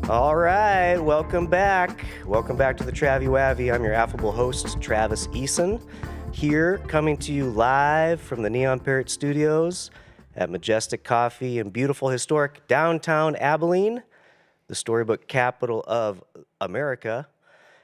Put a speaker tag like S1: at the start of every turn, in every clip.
S1: All right, welcome back. Welcome back to the Travi Wavi. I'm your affable host, Travis Eason, here coming to you live from the Neon Parrot Studios at Majestic Coffee in beautiful, historic downtown Abilene, the storybook capital of America.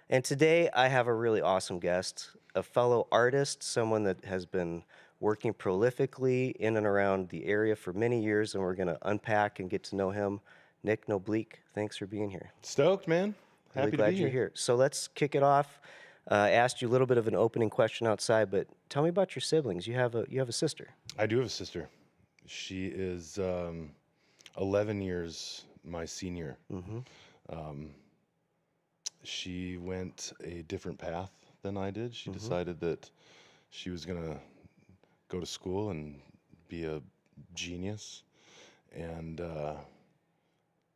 S1: And today I have a really awesome guest, a fellow artist, someone that has been working prolifically in and around the area for many years, and we're going to unpack and get to know him. Nick Noblique, thanks for being here.
S2: Stoked, man.
S1: Really
S2: Happy
S1: glad
S2: to be
S1: you're here. So let's kick it off. I asked you a little bit of an opening question outside, but tell me about your siblings. You have a sister.
S2: I do have a sister. She is 11 years my senior. She went a different path than I did. She decided that she was going to go to school and be a genius, and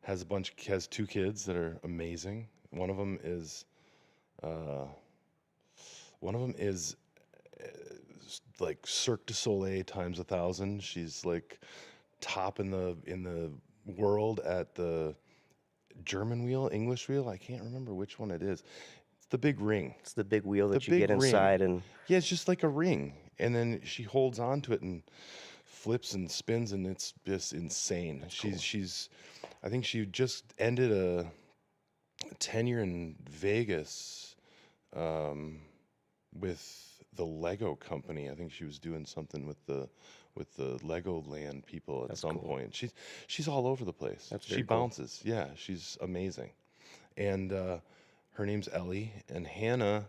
S2: has two kids that are amazing. One of them is like Cirque du Soleil times 1,000. She's like top in the world at the German wheel, English wheel. I can't remember which one it is. It's the big ring.
S1: It's the big wheel that
S2: The
S1: you get
S2: big ring.
S1: inside and
S2: Yeah, it's just like a ring, and then she holds on to it and flips and spins, and it's just insane. She's I think she just ended a tenure in Vegas with the Lego company. I think she was doing something with the Lego Land people at some point. She's all over the place. She bounces. Yeah, she's amazing. And her name's Ellie, and Hannah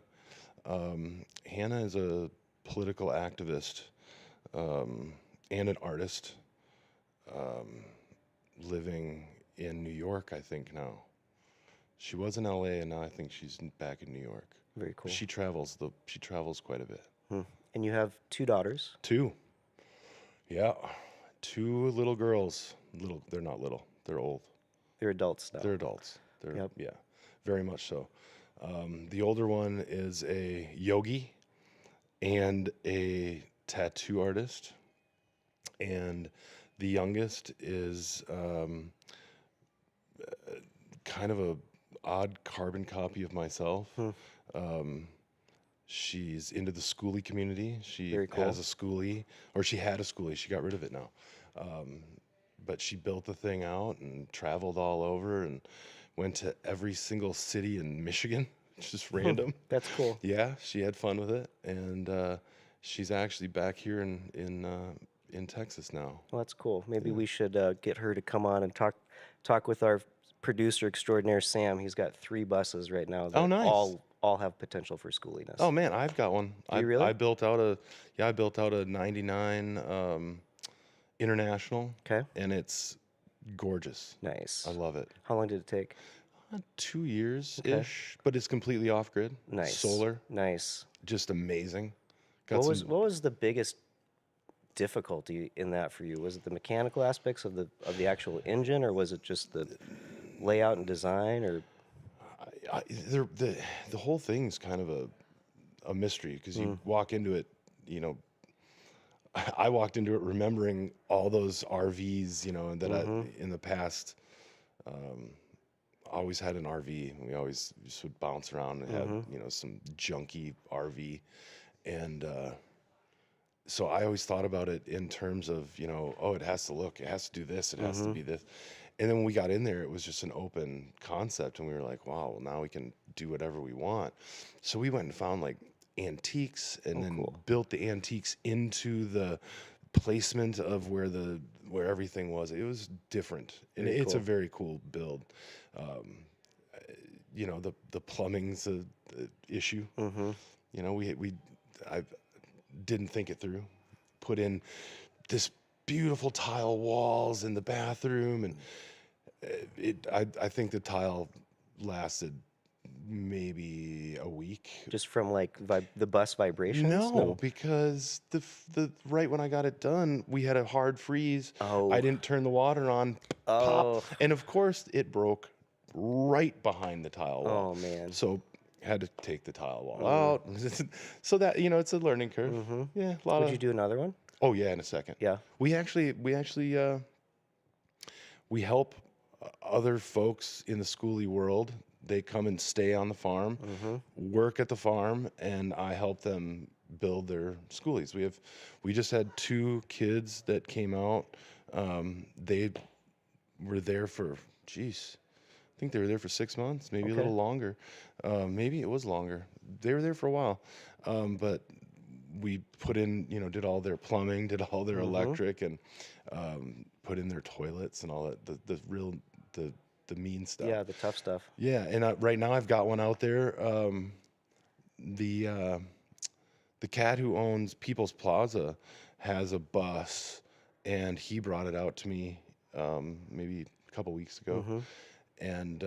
S2: is a political activist and an artist living in New York, I think now. She was in LA, and now I think she's back in New York.
S1: very cool.
S2: She travels quite a bit.
S1: And you have two daughters.
S2: Two. Yeah. Two little girls. They're not little. They're old.
S1: They're adults now.
S2: They're adults.
S1: Yep.
S2: Yeah, very much so. The older one is a yogi and a tattoo artist, and the youngest is kind of a odd carbon copy of myself. She's into the schoolie community. She
S1: Very cool.
S2: has a schoolie, or she had a schoolie. She got rid of it now. But she built the thing out and traveled all over and went to every single city in Michigan. It's just random.
S1: That's cool.
S2: Yeah, she had fun with it, and she's actually back here in Texas now.
S1: Well, that's cool. Maybe we should get her to come on and talk with our producer extraordinaire, Sam. He's got 3 buses right now that
S2: nice.
S1: all have potential for schooliness.
S2: Oh man, I've got one.
S1: Do you really?
S2: I built out a '99 International.
S1: Okay.
S2: And it's gorgeous.
S1: Nice.
S2: I love it.
S1: How long did it take?
S2: 2 years-ish, but it's completely off-grid.
S1: Nice.
S2: Solar.
S1: Nice.
S2: Just amazing.
S1: What was the biggest difficulty in that for you? Was it the mechanical aspects of the actual engine, or was it just the layout and design, or
S2: the whole thing's kind of a mystery, because you walk into it, I walked into it remembering all those RVs, that I, in the past, always had an RV. We always just would bounce around and had, some junky RV. And so I always thought about it in terms of, it has to do this, it has to be this. And then when we got in there, it was just an open concept, and we were like, wow, well, now we can do whatever we want. So we went and found like antiques, and built the antiques into the placement of where everything was. It was different, and it's a very cool build. The plumbing's a issue. I didn't think it through. Put in this beautiful tile walls in the bathroom, and I think the tile lasted maybe a week.
S1: just from like the bus vibrations?
S2: No, because the right when I got it done, we had a hard freeze.
S1: Oh.
S2: I didn't turn the water on.
S1: Oh.
S2: Pop, and of course it broke right behind the tile wall.
S1: Oh, man.
S2: So had to take the tile wall out. So that it's a learning curve. Yeah, a lot
S1: Would
S2: of.
S1: you do another one?
S2: Oh yeah, in a second.
S1: Yeah.
S2: We help other folks in the schoolie world, they come and stay on the farm, work at the farm, and I help them build their schoolies. We just had 2 kids that came out. They were there for, geez, I think they were there for 6 months, maybe a
S1: Okay.
S2: little longer. Maybe it was longer. They were there for a while, but we put in, did all their plumbing, did all their electric, and put in their toilets and all that, the mean stuff.
S1: Yeah, the tough stuff.
S2: Yeah, and right now I've got one out there. The cat who owns People's Plaza has a bus, and he brought it out to me maybe a couple weeks ago, and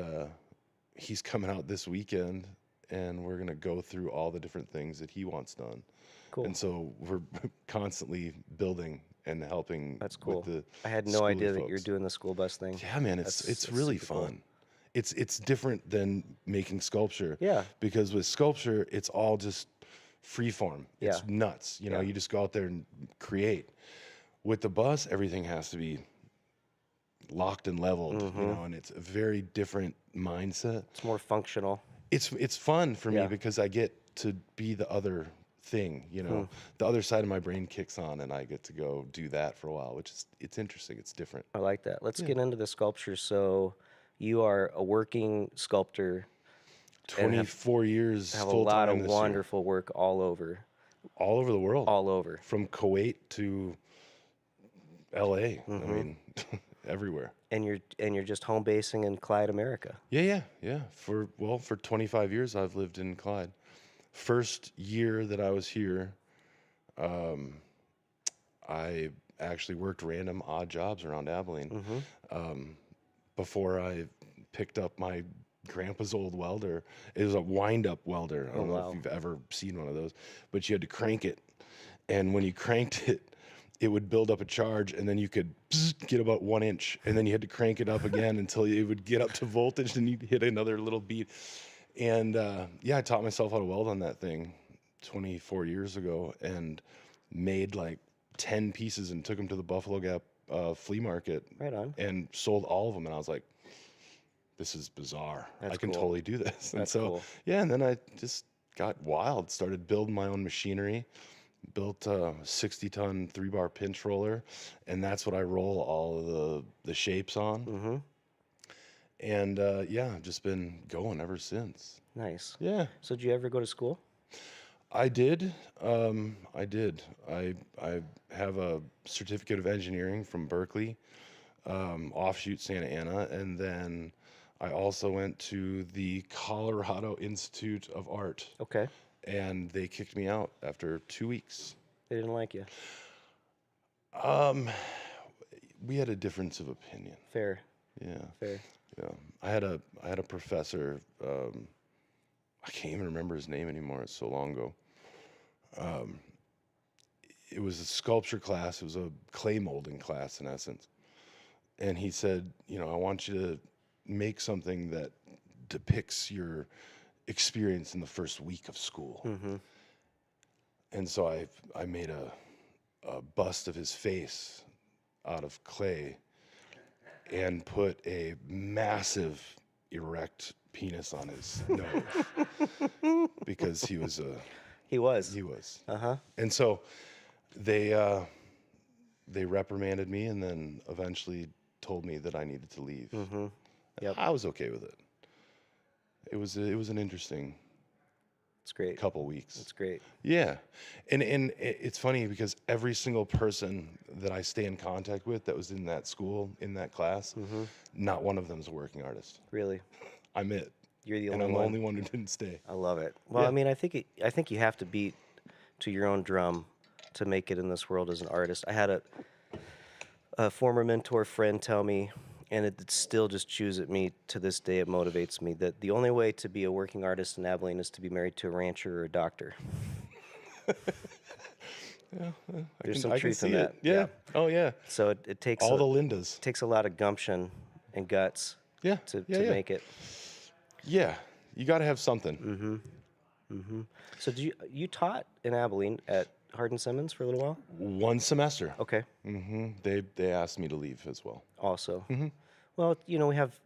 S2: he's coming out this weekend, and we're gonna go through all the different things that he wants done.
S1: Cool.
S2: And so we're constantly building and helping.
S1: That's cool.
S2: With the
S1: I had no idea that
S2: folks.
S1: you're doing the school bus thing.
S2: Yeah, man, it's really
S1: super cool.
S2: fun. It's different than making sculpture.
S1: Yeah.
S2: Because with sculpture, it's all just free form. It's
S1: Yeah.
S2: nuts. You just go out there and create. With the bus, everything has to be locked and leveled, and it's a very different mindset.
S1: It's more functional.
S2: It's fun for me
S1: Yeah.
S2: because I get to be the other thing, the other side of my brain kicks on, and I get to go do that for a while, it's interesting. It's different.
S1: I like that. Let's get into the sculpture. So you are a working sculptor.
S2: 24 years
S1: Have a
S2: full
S1: lot
S2: time
S1: of
S2: this year.
S1: wonderful work all over.
S2: All over the world.
S1: All over.
S2: From Kuwait to LA. I mean, everywhere.
S1: And you're just home basing in Clyde, America.
S2: Yeah. For 25 years I've lived in Clyde. First year that I was here, I actually worked random odd jobs around Abilene. Before I picked up my grandpa's old welder. It was a wind-up welder. I don't know if you've ever seen one of those, but you had to crank it. And when you cranked it, it would build up a charge, and then you could get about 1 inch, and then you had to crank it up again until it would get up to voltage, and you'd hit another little beat. And I taught myself how to weld on that thing 24 years ago, and made like 10 pieces and took them to the Buffalo Gap flea market.
S1: Right on.
S2: And sold all of them, and I was like, this is bizarre. I can totally do this. And so, and then I just got wild, started building my own machinery, built a 60-ton 3-bar pinch roller, and that's what I roll all of the shapes on. And I've just been going ever since.
S1: Nice.
S2: Yeah.
S1: So did you ever go to school?
S2: I did. I have a certificate of engineering from Berkeley, offshoot Santa Ana, and then I also went to the Colorado Institute of Art.
S1: Okay.
S2: And they kicked me out after 2 weeks.
S1: They didn't like you.
S2: We had a difference of opinion.
S1: Fair.
S2: Yeah.
S1: Fair.
S2: Yeah. I had a professor. I can't even remember his name anymore. It's so long ago. It was a sculpture class. It was a clay molding class in essence. And he said, I want you to make something that depicts your experience in the first week of school. And so I made a bust of his face out of clay and put a massive erect penis on his nose because he was. And so they reprimanded me and then eventually told me that I needed to leave.
S1: Yep.
S2: I was okay with it. It was an interesting.
S1: It's great.
S2: Couple weeks.
S1: It's great.
S2: Yeah, and it's funny because every single person that I stay in contact with that was in that school, in that class, not one of them is a working artist.
S1: Really?
S2: I'm it.
S1: You're the only
S2: and I'm
S1: one.
S2: the only one who didn't stay.
S1: I love it. Well,
S2: Yeah.
S1: I mean, I think you have to beat to your own drum to make it in this world as an artist. I had a former mentor friend tell me, and it still just chews at me to this day. It motivates me that the only way to be a working artist in Abilene is to be married to a rancher or a doctor. There's some truth in that.
S2: Yeah. Oh yeah.
S1: So it takes
S2: all the Lindas.
S1: It takes a lot of gumption and guts.
S2: Yeah.
S1: To make it.
S2: Yeah. You got to have something.
S1: So you taught in Abilene at Hardin Simmons for a little while?
S2: 1 semester.
S1: Okay.
S2: They asked me to leave as well.
S1: Also. Well, Well, we have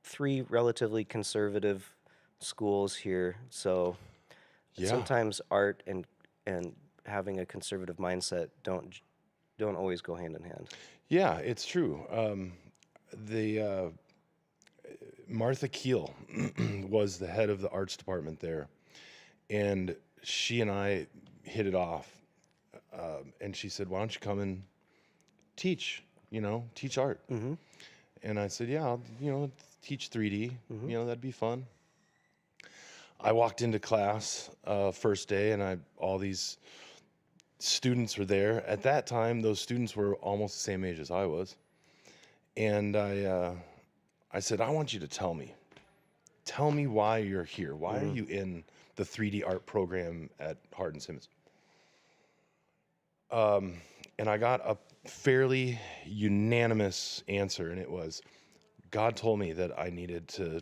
S1: three relatively conservative schools here, so
S2: Yeah.
S1: sometimes art and having a conservative mindset don't always go hand in hand.
S2: Yeah, it's true. The Martha Keel was the head of the arts department there, and she and I hit it off. And she said, "Why don't you come and teach? Teach art."
S1: Mm-hmm.
S2: And I said, "Yeah, I'll, teach 3D.
S1: Mm-hmm.
S2: That'd be fun." I walked into class first day, and all these students were there. At that time, those students were almost the same age as I was, and I said, "I want you to tell me why you're here. Why are you in the 3D art program at Hardin Simmons?" And I got a fairly unanimous answer, and it was, God told me that I needed to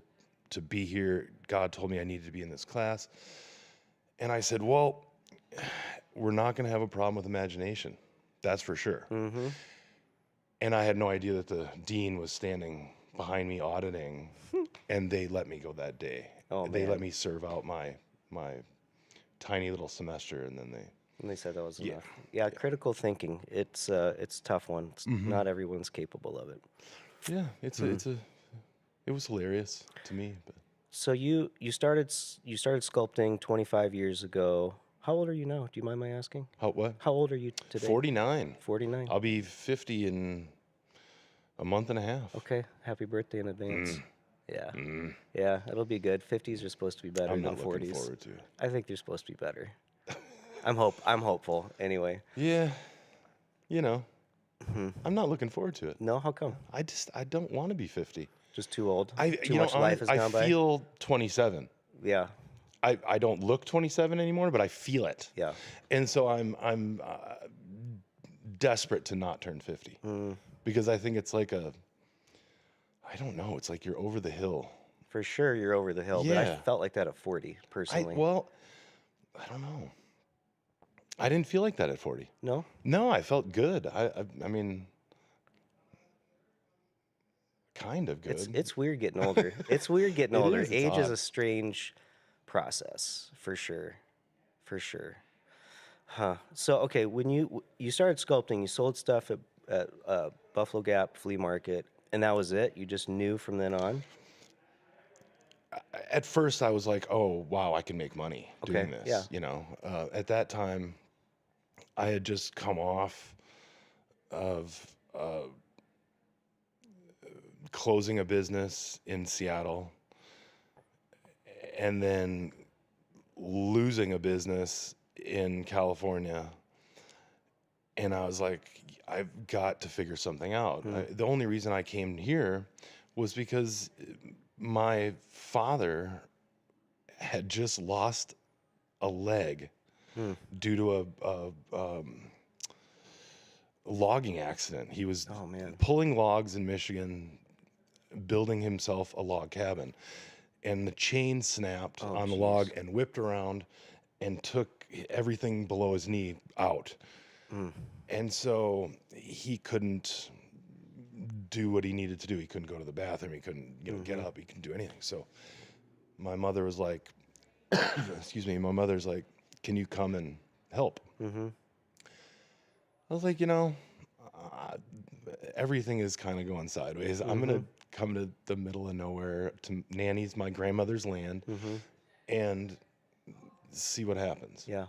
S2: be here. God told me I needed to be in this class. And I said, well, we're not going to have a problem with imagination. That's for sure.
S1: Mm-hmm.
S2: And I had no idea that the dean was standing behind me auditing, and they let me go that day.
S1: Oh,
S2: They
S1: man.
S2: let me serve out my tiny little semester, and then
S1: And they said that was enough. Yeah, critical thinking. It's a tough one. Not everyone's capable of it.
S2: yeah, it was hilarious to me. But
S1: So you started sculpting 25 years ago. How old are you now? Do you mind my asking?
S2: what?
S1: How old are you today?
S2: 49.
S1: 49.
S2: I'll be 50 in a month and a half.
S1: Okay. Happy birthday in advance. Yeah.
S2: Mm.
S1: Yeah, it'll be good. 50s are supposed to be better
S2: I'm
S1: than
S2: not looking
S1: 40s.
S2: forward to it.
S1: I think they're supposed to be better. I'm hopeful anyway.
S2: Yeah, I'm not looking forward to it.
S1: No, how come?
S2: I don't want to be 50.
S1: Just too old.
S2: I
S1: Too much life has
S2: I
S1: gone by.
S2: feel 27.
S1: Yeah.
S2: I don't look 27 anymore, but I feel it.
S1: Yeah.
S2: And so I'm desperate to not turn 50 because I think it's like I don't know, it's like you're over the hill.
S1: For sure, you're over the hill. But I
S2: Yeah.
S1: felt like that at 40, personally.
S2: I don't know. I didn't feel like that at 40.
S1: No.
S2: No, I felt good. I mean, kind of good.
S1: It's weird getting older. It's weird getting
S2: It
S1: older.
S2: is, it's
S1: Age is
S2: odd.
S1: a strange process, for sure. For sure. Huh. So okay, when you started sculpting, you sold stuff at Buffalo Gap Flea Market, and that was it. You just knew from then on.
S2: At first, I was like, "Oh, wow, I can make money doing
S1: Okay,
S2: this."
S1: yeah.
S2: At that time, I had just come off of closing a business in Seattle, and then losing a business in California. And I was like, I've got to figure something out. The only reason I came here was because my father had just lost a leg due to a logging accident. He was
S1: Oh, man.
S2: pulling logs in Michigan, building himself a log cabin, and the chain snapped on the log and whipped around and took everything below his knee out. And so he couldn't do what he needed to do. He couldn't go to the bathroom. He couldn't, get up. He couldn't do anything. So my mother was like, excuse me, my mother's like, can you come and help? I was like, everything is kind of going sideways. I'm going to come to the middle of nowhere to Nanny's, my grandmother's land, and see what happens.
S1: Yeah.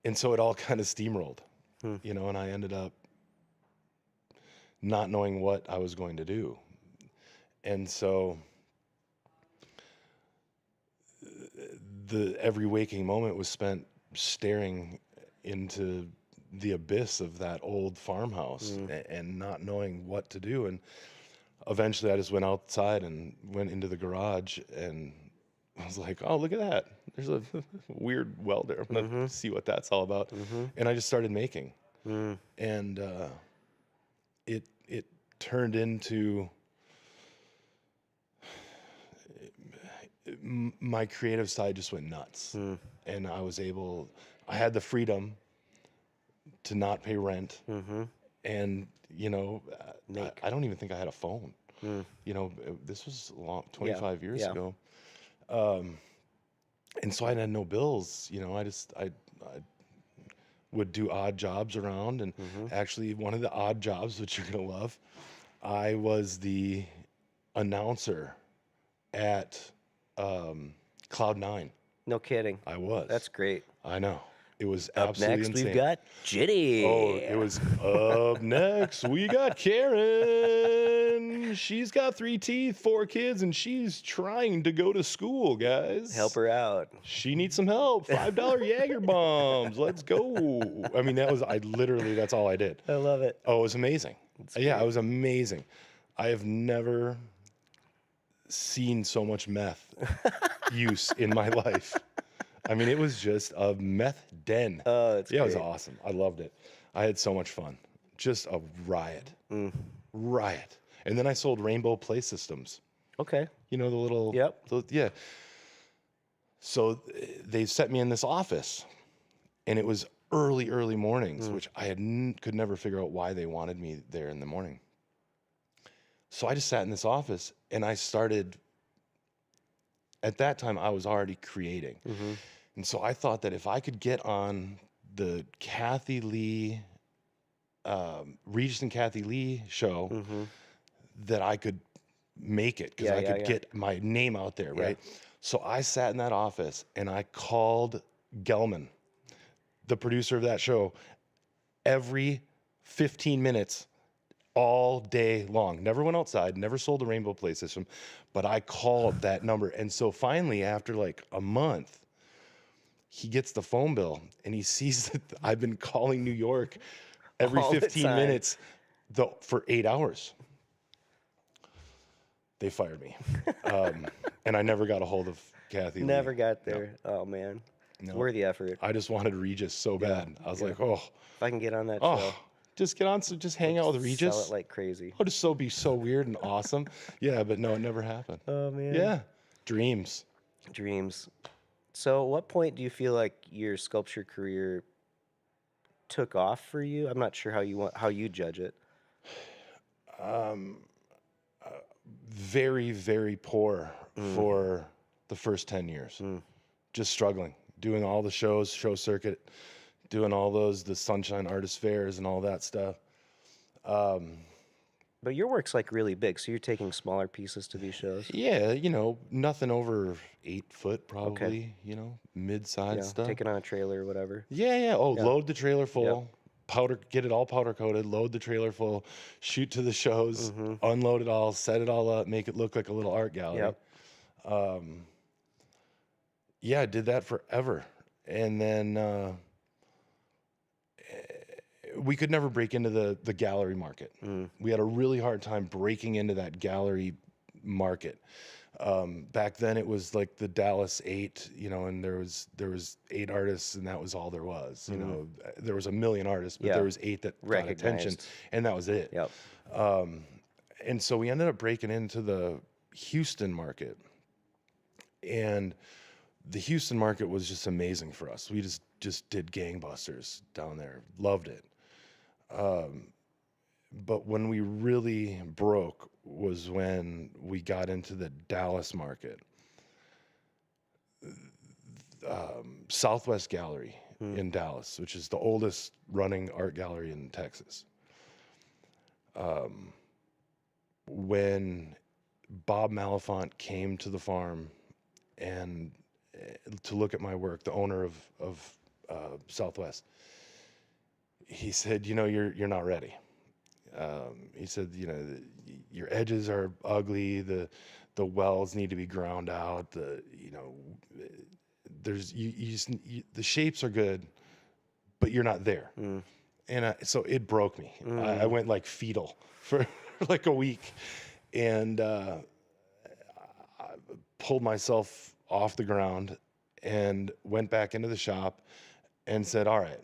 S2: And so it all kind of steamrolled, and I ended up not knowing what I was going to do. And so every waking moment was spent staring into the abyss of that old farmhouse and not knowing what to do. And eventually I just went outside and went into the garage, and I was like, oh, look at that. There's a weird welder. I'm going to see what that's all about. And I just started making. And it turned into my creative side just went nuts. And I had the freedom to not pay rent And, you know,
S1: Make.
S2: I don't even think I had a phone.
S1: Mm.
S2: You know, this was 25 years
S1: Yeah.
S2: ago. And so I had no bills. You know, I would do odd jobs around. And actually, one of the odd jobs, which you're going to love, I was the announcer at Cloud9.
S1: No kidding.
S2: I was.
S1: That's great.
S2: I know. It was
S1: Up
S2: absolutely
S1: next,
S2: insane.
S1: we've got Ginny.
S2: Oh, it was up next. We got Karen. She's got 3 teeth, 4 kids, and she's trying to go to school, guys.
S1: Help her out.
S2: She needs some help. $5 Jaeger bombs. Let's go. I mean, that's all I did.
S1: I love it.
S2: Oh, it was amazing. Yeah, it was amazing. I have never seen so much meth use in my life. I mean, it was just a meth den.
S1: Oh, that's
S2: yeah,
S1: great.
S2: It was awesome. I loved it. I had so much fun. Just a riot. Riot. And then I sold Rainbow Play Systems.
S1: Okay.
S2: You know, the little...
S1: Yep.
S2: Yeah. So they set me in this office, and it was early mornings, which I could never figure out why they wanted me there in the morning. So I just sat in this office, and I started... At that time, I was already creating. And so I thought that if I could get on the Kathy Lee, Regis and Kathy Lee show, that I could make it, because I could get my name out there, right? So I sat in that office, and I called Gelman, the producer of that show, every 15 minutes, all day long. Never went outside, never sold a Rainbow Play System, but I called that number. And so finally, after like a month, he gets the phone bill, and he sees that I've been calling New York every
S1: All the
S2: 15
S1: time.
S2: minutes for 8 hours. They fired me. And I never got a hold of Kathy Lee.
S1: Never got there. Oh, man.
S2: No.
S1: Worthy effort.
S2: I just wanted Regis so bad. I was like, oh,
S1: If I can get on that show,
S2: just get on, so just hang out with Regis.
S1: sell it like crazy.
S2: Oh, just be so weird and awesome. Yeah, but no, it never happened.
S1: Oh, man.
S2: Yeah, dreams.
S1: Dreams. So at what point do you feel like your sculpture career took off for you? I'm not sure how you judge it.
S2: Very, very poor for the first 10 years. Just struggling, doing all the show circuit, doing all the Sunshine Artist Fairs and all that stuff.
S1: But your work's like really big, so you're taking smaller pieces to these shows.
S2: Yeah, nothing over 8 foot probably, mid-sized stuff.
S1: Take it on a trailer or whatever.
S2: Yeah. Oh, load the trailer full, get it all powder coated, load the trailer full, shoot to the shows, unload it all, set it all up, make it look like a little art gallery. Yeah, I did that forever. And then we could never break into the gallery market. We had a really hard time breaking into that gallery market. Back then it was like the Dallas 8, and there was 8 artists, and that was all there was. There was a million artists, but there was 8 that got attention, and that was it. And so we ended up breaking into the Houston market, and the Houston market was just amazing for us. We just did gangbusters down there, loved it. But when we really broke was when we got into the Dallas market. Southwest Gallery in Dallas, which is the oldest running art gallery in Texas. When Bob Malafont came to the farm and to look at my work, the owner of Southwest, he said, you're not ready. He said, your edges are ugly. The wells need to be ground out. The shapes are good, but you're not there. And so it broke me. I went like fetal for like a week, and I pulled myself off the ground and went back into the shop and said, all right,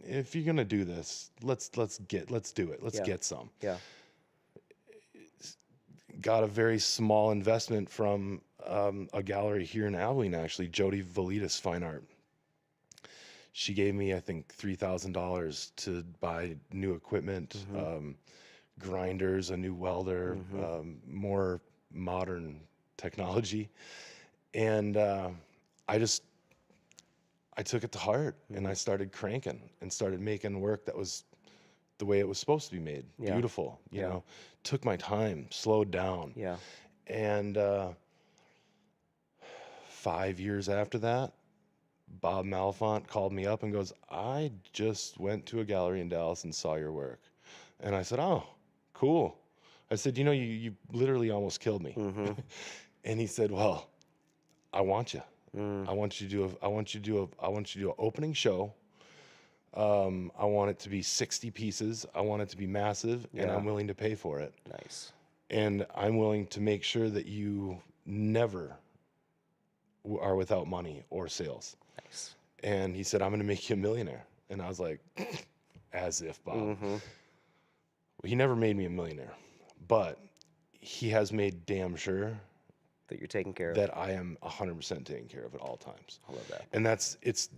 S2: if you're gonna do this, let's do it. Let's get some.
S1: Yeah.
S2: Got a very small investment from a gallery here in Abilene, actually, Jody Velitas Fine Art. She gave me, I think, $3,000 to buy new equipment, grinders, a new welder, more modern technology. And I took it to heart, and I started cranking and started making work that was the way it was supposed to be made.
S1: Yeah.
S2: Beautiful, you
S1: Yeah.
S2: know, took my time, slowed down.
S1: Yeah.
S2: And 5 years after that, Bob Malfont called me up and goes, I just went to a gallery in Dallas and saw your work. And I said, oh, cool. I said, you know, you literally almost killed me. And he said, well, I want you. I want you to do an opening show. I want it to be 60 pieces. I want it to be massive, and I'm willing to pay for it.
S1: Nice.
S2: And I'm willing to make sure that you never are without money or sales.
S1: Nice.
S2: And he said, I'm going to make you a millionaire. And I was like, as if, Bob. Well, he never made me a millionaire, but he has made damn sure
S1: That you're taking care of.
S2: that I am 100% taken care of at all times.
S1: I love that.
S2: And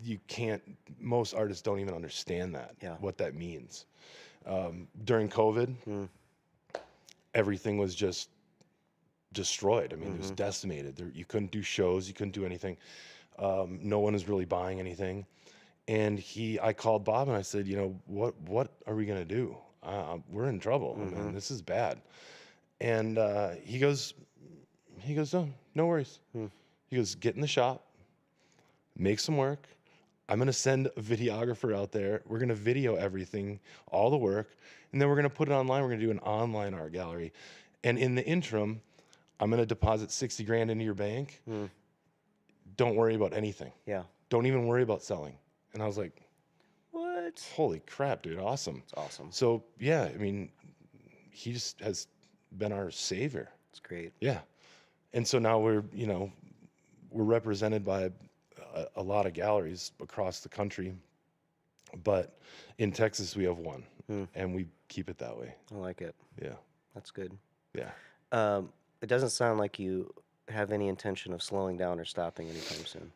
S2: you can't, most artists don't even understand that, what that means. During COVID, everything was just destroyed. I mean, it was decimated. You couldn't do shows, you couldn't do anything. No one was really buying anything. And I called Bob and I said, you know, what are we going to do? We're in trouble. I mean, this is bad. And he goes, no worries. He goes, get in the shop, make some work. I'm going to send a videographer out there. We're going to video everything, all the work, and then we're going to put it online. We're going to do an online art gallery. And in the interim, I'm going to deposit 60 grand into your bank. Don't worry about anything.
S1: Yeah.
S2: Don't even worry about selling. And I was like,
S1: What?
S2: holy crap, dude. Awesome.
S1: It's awesome.
S2: So, yeah, I mean, he just has been our savior.
S1: It's great.
S2: Yeah. And so now we're represented by a lot of galleries across the country, but in Texas we have one, and we keep it that way.
S1: I like it.
S2: Yeah.
S1: That's good.
S2: Yeah.
S1: It doesn't sound like you have any intention of slowing down or stopping anytime soon.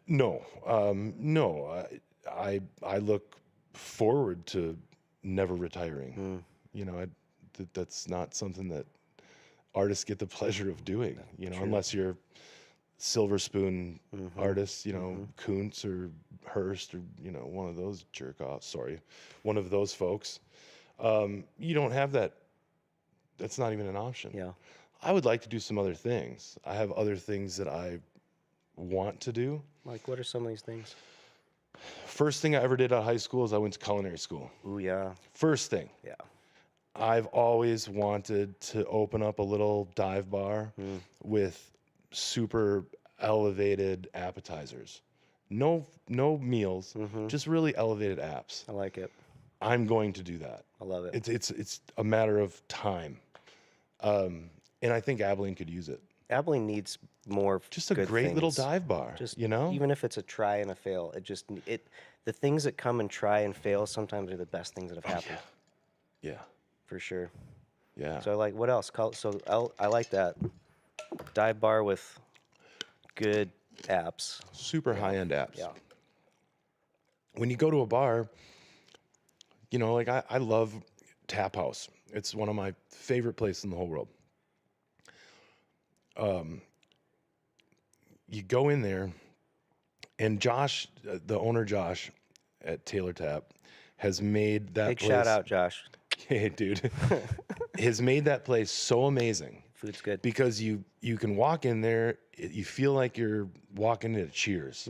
S2: No. No. I look forward to never retiring. You know, that's not something that artists get the pleasure of doing, you know, unless you're silver spoon artists, you know, Kuntz or Hearst or, you know, one of those one of those folks. You don't have that. That's not even an option.
S1: Yeah.
S2: I would like to do some other things. I have other things that I want to do.
S1: Like, what are some of these things?
S2: First thing I ever did out of high school is I went to culinary school.
S1: Ooh, yeah.
S2: First thing.
S1: Yeah.
S2: I've always wanted to open up a little dive bar with super elevated appetizers. No meals, just really elevated apps.
S1: I like it.
S2: I'm going to do that.
S1: I love it.
S2: It's a matter of time. And I think Abilene could use it.
S1: Abilene needs more
S2: Just a
S1: good
S2: great little
S1: things.
S2: dive bar,
S1: Just,
S2: you know?
S1: even if it's a try and a fail, the things that come and try and fail sometimes are the best things that have happened.
S2: Yeah.
S1: For sure.
S2: Yeah.
S1: So like, what else? I like that dive bar with good apps.
S2: Super high-end apps.
S1: Yeah.
S2: When you go to a bar, you know, like I love Tap House. It's one of my favorite places in the whole world. You go in there, and Josh, the owner Josh at Taylor Tap, has made that
S1: Big
S2: place.
S1: shout out, Josh.
S2: Hey, dude. Has made that place so amazing.
S1: Food's good.
S2: Because you can walk in there, you feel like you're walking into Cheers.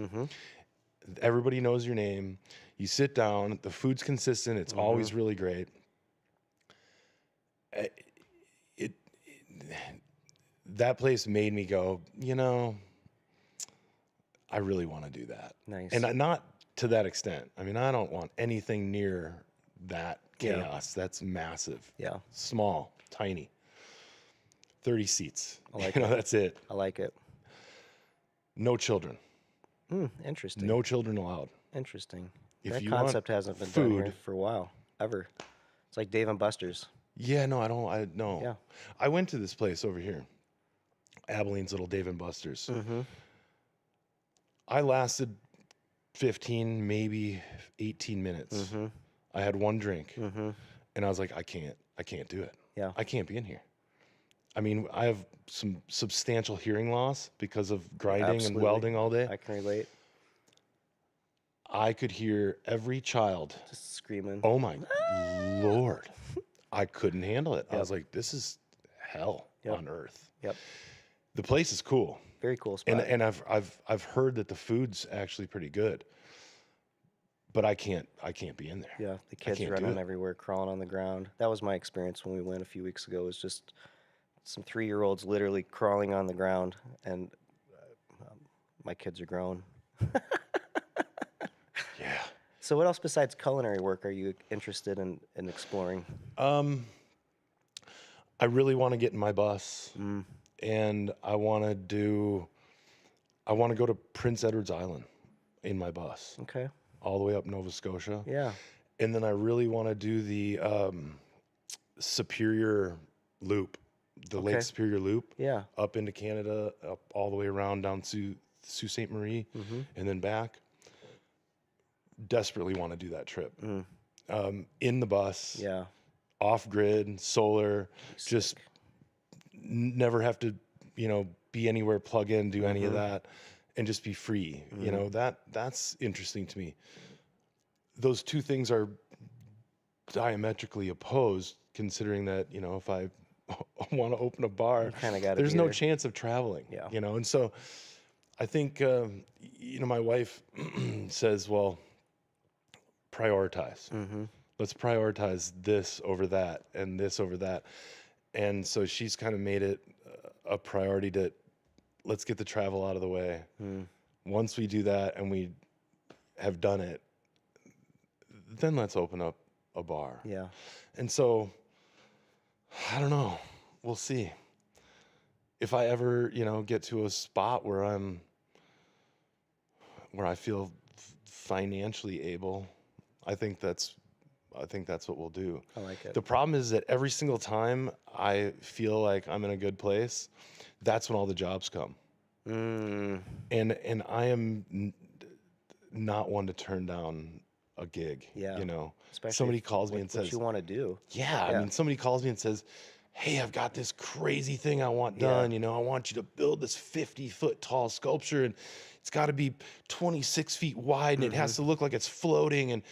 S2: Everybody knows your name. You sit down, the food's consistent, it's always really great. That place made me go, you know, I really want to do that.
S1: Nice.
S2: And not to that extent. I mean, I don't want anything near that chaos. That's massive.
S1: Yeah.
S2: Small, tiny. 30 seats.
S1: I like
S2: that's it.
S1: I like it.
S2: No children.
S1: Interesting.
S2: No children allowed.
S1: Interesting.
S2: If
S1: That
S2: you want
S1: concept hasn't been done here
S2: food-
S1: for a while, ever. It's like Dave and Buster's.
S2: Yeah, no, no.
S1: Yeah.
S2: I went to this place over here. Abilene's little Dave and Buster's. I lasted 15, maybe 18 minutes. I had one drink, and I was like, I can't do it.
S1: Yeah.
S2: I can't be in here. I mean, I have some substantial hearing loss because of grinding
S1: Absolutely.
S2: and welding all day.
S1: I can relate.
S2: I could hear every child
S1: Just screaming.
S2: Oh my Lord. I couldn't handle it. I
S1: Yep.
S2: was like, this is hell on earth.
S1: Yep.
S2: The place is cool.
S1: Very cool spot.
S2: And I've heard that the food's actually pretty good. But I can't be in there.
S1: Yeah, the kids
S2: can't do
S1: running
S2: it.
S1: everywhere, crawling on the ground. That was my experience when we went a few weeks ago. It was just some 3-year-olds literally crawling on the ground, and my kids are grown.
S2: Yeah.
S1: So what else besides culinary work are you interested in exploring?
S2: I really want to get in my bus, and I want to go to Prince Edward's Island in my bus,
S1: Okay.
S2: all the way up Nova Scotia.
S1: Yeah.
S2: And then I really want to do the Superior Loop, the Lake Superior Loop,
S1: Yeah.
S2: up into Canada, up all the way around down to Sault Ste. Marie, and then back. Desperately want to do that trip. In the bus,
S1: Yeah.
S2: off grid, solar, just never have to, be anywhere, plug in, do any of that, and just be free. That's interesting to me. Those two things are diametrically opposed, considering that, if I want to open a bar, there's no chance of traveling.
S1: Yeah.
S2: And so I think, my wife says, well, prioritize. Let's prioritize this over that and this over that. And so she's kind of made it a priority to let's get the travel out of the way. Once we do that and we have done it, then let's open up a bar.
S1: Yeah.
S2: And so, I don't know. We'll see. If I ever, get to a spot where I feel financially able, I think that's what we'll do.
S1: I like it.
S2: The problem is that every single time I feel like I'm in a good place, that's when all the jobs come. And I am not one to turn down a gig.
S1: Yeah. Especially
S2: somebody calls me and says,
S1: what you want to do.
S2: Yeah, I mean, somebody calls me and says, hey, I've got this crazy thing I want done. I want you to build this 50-foot tall sculpture, and it's got to be 26 feet wide, and it has to look like it's floating, and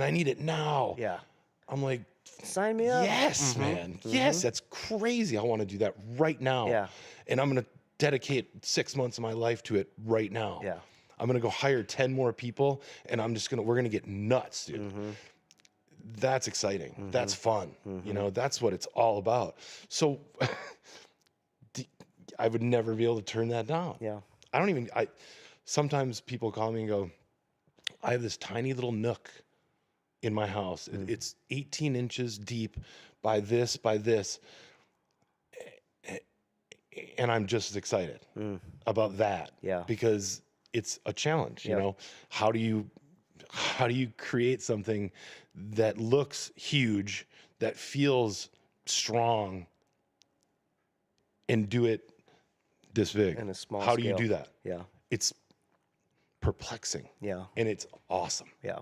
S2: I need it now.
S1: Yeah.
S2: I'm like,
S1: sign me up.
S2: Yes, man. Yes, that's crazy. I want to do that right now.
S1: Yeah.
S2: And I'm going to dedicate 6 months of my life to it right now.
S1: Yeah.
S2: I'm going to go hire 10 more people, and we're going to get nuts, dude. That's exciting. That's fun. That's what it's all about. So I would never be able to turn that down.
S1: Yeah.
S2: Sometimes people call me and go, I have this tiny little nook in my house. It's 18 inches deep by this. And I'm just as excited about that.
S1: Yeah.
S2: Because it's a challenge, How do you create something that looks huge, that feels strong, and do it this big?
S1: In a small
S2: How do you
S1: scale.
S2: do that?
S1: Yeah.
S2: It's perplexing.
S1: Yeah.
S2: And it's awesome.
S1: Yeah.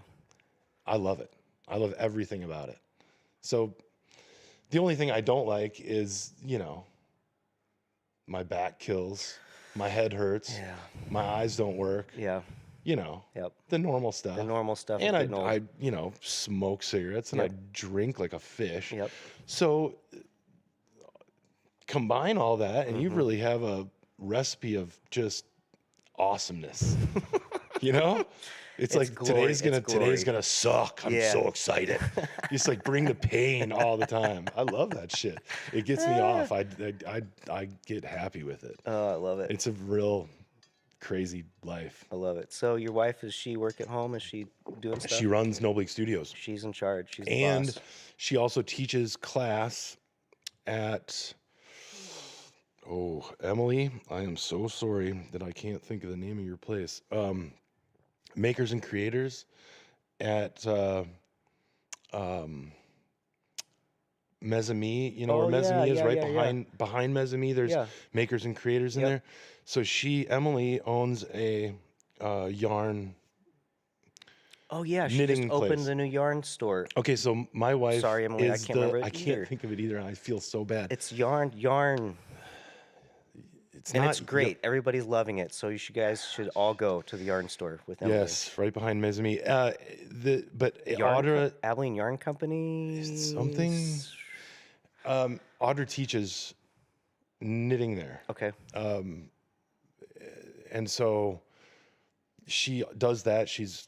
S2: I love it. I love everything about it. So the only thing I don't like is, my back kills, my head hurts, my eyes don't work.
S1: Yeah. Yep.
S2: The normal stuff.
S1: The normal stuff.
S2: And I smoke cigarettes and I drink like a fish.
S1: Yep.
S2: So combine all that and you really have a recipe of just awesomeness. It's like
S1: glory.
S2: today's gonna suck. I'm so excited. Just like bring the pain all the time. I love that shit. It gets me off. I get happy with it.
S1: Oh, I love it.
S2: It's a real crazy life.
S1: I love it. So your wife, does she work at home? Is she doing stuff?
S2: She runs Noblique Studios.
S1: She's in charge. She's the boss.
S2: She also teaches class at Emily, I am so sorry that I can't think of the name of your place. Makers and Creators at Mesame. You know where Mesame is, right? Behind Mesame, there's Makers and Creators in there. So Emily owns a yarn
S1: Oh yeah, she just
S2: knitting
S1: opened
S2: place.
S1: the new yarn store.
S2: Okay, so my wife
S1: Sorry, Emily, I
S2: is
S1: can't remember it
S2: I can't
S1: either.
S2: think of it either. And I feel so bad.
S1: It's yarn,
S2: It's
S1: and
S2: not.
S1: it's great. Everybody's loving it. So you guys should all go to the yarn store with Emily.
S2: Yes, right behind Mizmi. But Audra
S1: Abilene Yarn Company.
S2: something. Audra teaches knitting there,
S1: Okay.
S2: and so she does that. She's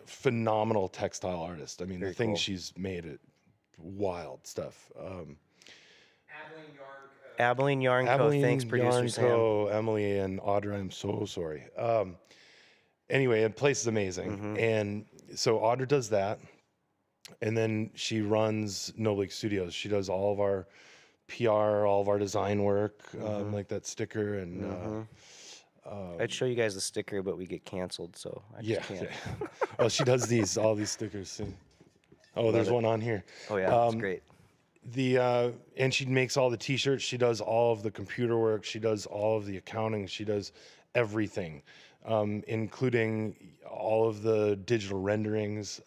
S2: a phenomenal textile artist. I mean, the things
S1: cool.
S2: she's made, it wild stuff.
S1: Abilene Yarn Co. Thanks, producer
S2: Yarn
S1: Sam.
S2: Co, Emily and Audra. I'm so sorry. Anyway, the place is amazing, and so Audra does that, and then she runs Noblique Studios. She does all of our PR, all of our design work, like that sticker and.
S1: I'd show you guys the sticker, but we get canceled, so I just can't.
S2: Oh, she does all these stickers too. Oh, there's one on here.
S1: Oh yeah, that's great.
S2: And she makes all the T-shirts. She does all of the computer work. She does all of the accounting. She does everything, including all of the digital renderings.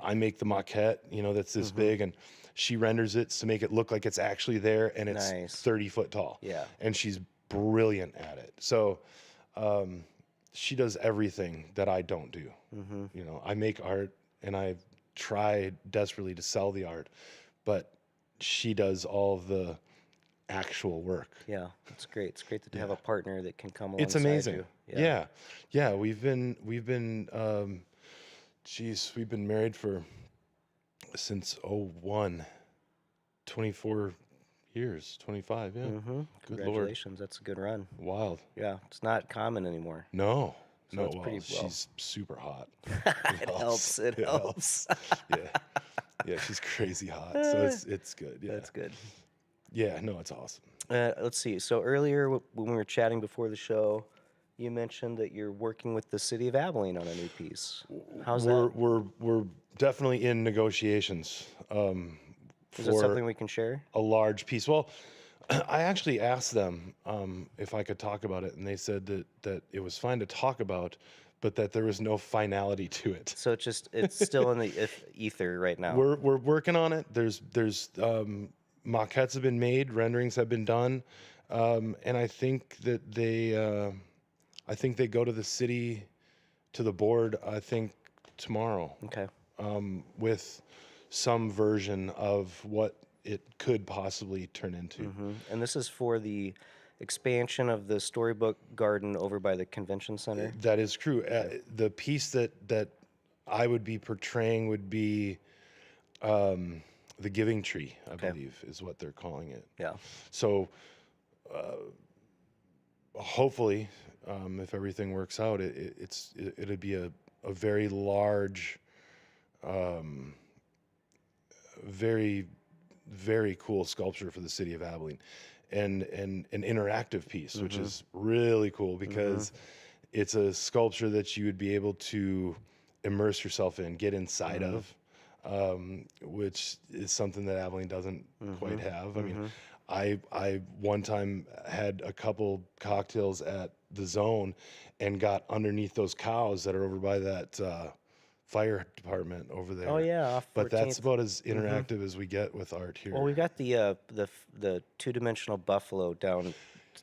S2: I make the maquette, that's this big, and she renders it to make it look like it's actually there, and it's
S1: Nice.
S2: 30 foot tall.
S1: Yeah.
S2: And she's brilliant at it. So she does everything that I don't do. I make art, and I've tried desperately to sell the art, but she does all of the actual work.
S1: Yeah, it's great. It's great to have a partner that can come alongside
S2: It's amazing.
S1: you.
S2: Yeah. We've been we've been married since 01, 24 years, 25. Yeah. Good Lord.
S1: Congratulations. That's a good run.
S2: Wild.
S1: Yeah, it's not common anymore.
S2: No.
S1: So
S2: No,
S1: it's pretty well.
S2: she's super hot.
S1: It helps. It helps.
S2: Yeah, she's crazy hot. So it's good. Yeah.
S1: That's good.
S2: Yeah, no, it's awesome.
S1: Let's see. So earlier, when we were chatting before the show, you mentioned that you're working with the city of Abilene on a new piece. How's that?
S2: We're definitely in negotiations.
S1: Is that something we can share?
S2: A large piece. Well, I actually asked them if I could talk about it, and they said that it was fine to talk about, but that there was no finality to it.
S1: So it's still in the ether right now.
S2: We're working on it. There's maquettes have been made, renderings have been done, and I think that they go to the city, to the board. I think tomorrow.
S1: Okay.
S2: With some version of what it could possibly turn into.
S1: And this is for the expansion of the storybook garden over by the convention center.
S2: That is true. The piece that I would be portraying would be the Giving Tree, I believe, is what they're calling it.
S1: Yeah.
S2: So hopefully, if everything works out, it'd be a very large, very, very cool sculpture for the city of Abilene, and an interactive piece, which is really cool because it's a sculpture that you would be able to immerse yourself in, get inside of, which is something that Abilene doesn't quite have. I mean, I one time had a couple cocktails at the Zone and got underneath those cows that are over by that fire department over there.
S1: Oh yeah, off 14th.
S2: But that's about as interactive as we get with art here.
S1: Well, we got the two-dimensional buffalo down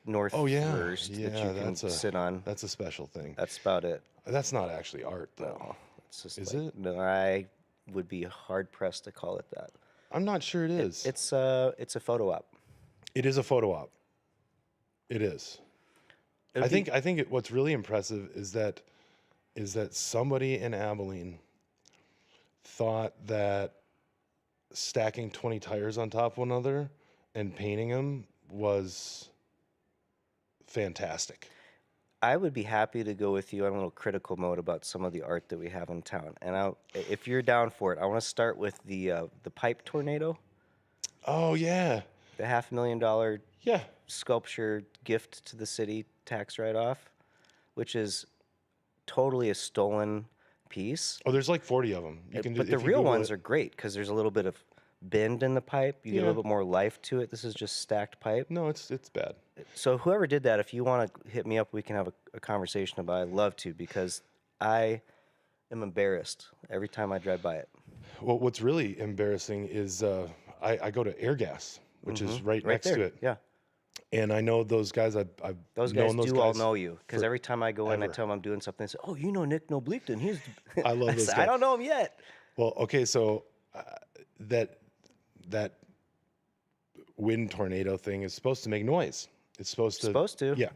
S1: north first that you can sit on.
S2: That's a special thing.
S1: That's about it.
S2: That's not actually art, though.
S1: No, it's just
S2: Is it?
S1: No, I would be hard pressed to call it that.
S2: I'm not sure it is.
S1: It's a photo op.
S2: It is a photo op. It is. I think what's really impressive is that somebody in Abilene thought that stacking 20 tires on top of one another and painting them was fantastic.
S1: I would be happy to go with you on a little critical mode about some of the art that we have in town. And if you're down for it, I want to start with the pipe tornado.
S2: Oh yeah.
S1: The $500,000
S2: Yeah.
S1: sculpture gift to the city tax write-off, which is totally a stolen piece.
S2: Oh, there's like 40 of them.
S1: But the real ones are great because there's a little bit of bend in the pipe. You get a little bit more life to it. This is just stacked pipe.
S2: No, it's bad.
S1: So whoever did that, if you want to hit me up, we can have a conversation about it. I'd love to because I am embarrassed every time I drive by it.
S2: Well, what's really embarrassing is I go to Air Gas, which is right
S1: Right
S2: next
S1: there.
S2: to it.
S1: Yeah.
S2: And I know those guys. I've
S1: Those guys
S2: known those
S1: do all
S2: guys
S1: know you because every time I go in, I
S2: forever.
S1: tell them I'm doing something. They say, "Oh, you know Nick Noblique? Then he's."
S2: I love those
S1: said,
S2: guys.
S1: I don't know him yet.
S2: Well, okay, so that that wind tornado thing is supposed to make noise. It's supposed to. Yeah.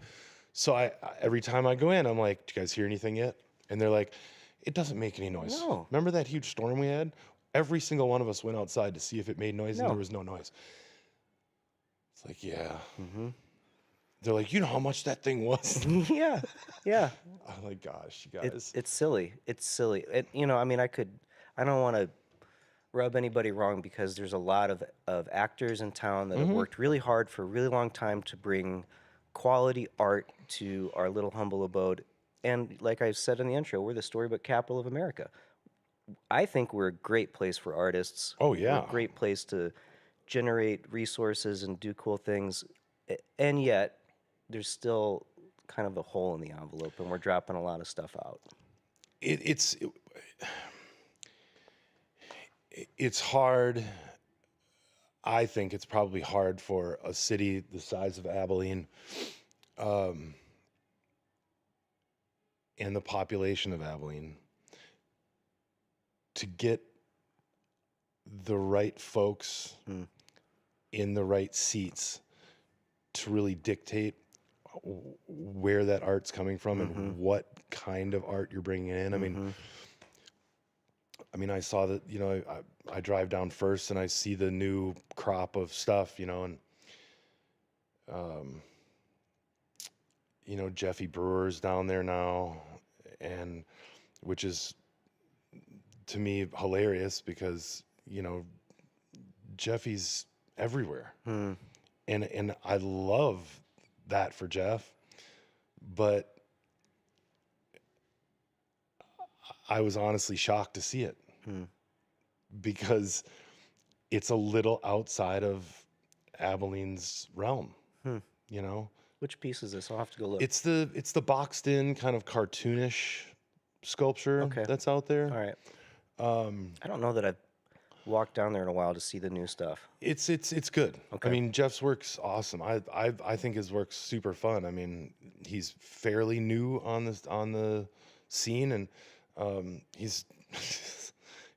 S2: So every time I go in, I'm like, "Do you guys hear anything yet?" And they're like, "It doesn't make any noise."
S1: No.
S2: Remember that huge storm we had? Every single one of us went outside to see if it made noise, and
S1: No.
S2: there was no noise. It's like, yeah. They're like, "You know how much that thing was?"
S1: Yeah. Yeah.
S2: I'm like, "Gosh, you guys."
S1: It's silly. It's silly. I mean, I don't want to rub anybody wrong because there's a lot of actors in town that have worked really hard for a really long time to bring quality art to our little humble abode. And like I said in the intro, we're the storybook capital of America. I think we're a great place for artists.
S2: Oh,
S1: We're
S2: yeah.
S1: a great place to generate resources and do cool things. And yet, there's still kind of a hole in the envelope, and we're dropping a lot of stuff out.
S2: It's hard. I think it's probably hard for a city the size of Abilene, and the population of Abilene to get the right folks in the right seats to really dictate where that art's coming from and what kind of art you're bringing in. I mean, I saw that, I drive down first and I see the new crop of stuff, and, Jeffy Brewer's down there now, and which is to me hilarious because, Jeffy's everywhere. And I love that for Jeff, but I was honestly shocked to see it because it's a little outside of Abilene's realm,
S1: Which piece is this? I'll have to go look.
S2: It's the boxed in kind of cartoonish sculpture that's out there.
S1: All right. I don't know that I've walked down there in a while to see the new stuff.
S2: It's good.
S1: Okay.
S2: I mean, Jeff's work's awesome. I think his work's super fun. I mean, he's fairly new on the scene, and he's